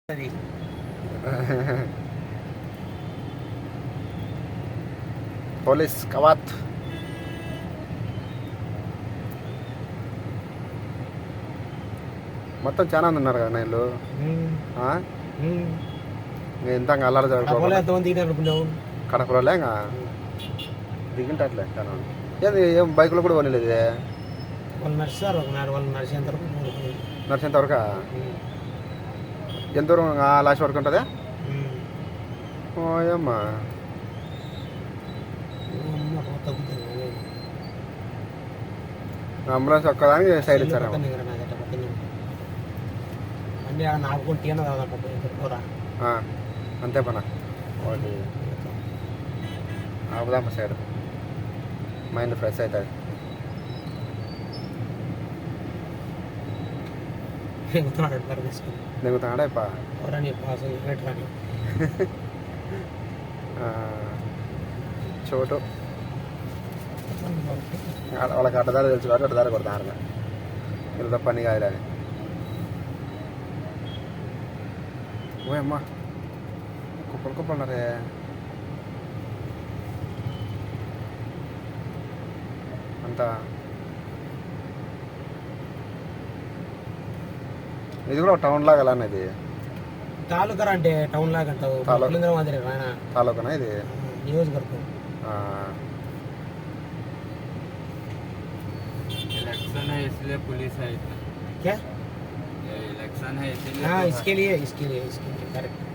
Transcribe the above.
అది పోలీస్ కవాత్ మొత్తం చాలా మంది ఉన్నారు కదా నీళ్ళు ఇంత అల్లాడ కడపలో ఇంకా దిగింటట్లే చాలా ఏది ఏం బైకులో కూడా కొనలేదు వాళ్ళు నడుస్తారు ఒకనాడు వాళ్ళు నడిచేంత వరకు నడిచేంత వరకు ఎంత దూరం లాస్ట్ వరకు ఉంటుందా ఓయమ్మా అంబులెన్స్ ఒక్కదానికి సైడ్ ఇచ్చారు అన్నీ నాకుంటే అంతే పన ఒకటి ఆపుదాం సైడ్ మైండ్ ఫ్రెష్ అవుతుంది దిగుతున్నాడా ఇప్ప చోటు వాళ్ళకి అడ్డదారి తెలుసు కాబట్టి అడ్డదారి కొడతారు వీళ్ళు పని కాదులని ఓయమ్మా కుప్పలు కుప్పలున్నారే అంతా ఇది కూడా టౌన్ లాగా ఎలా ఇది తాలూకా అంటే టౌన్ లాగా అంటావు తాలూకానా ఇది నియోజకవర్గం इलेक्शन है इसलिए पुलिस है इतना क्या इलेक्शन है इसीलिए हाँ इसके लिए करेक्ट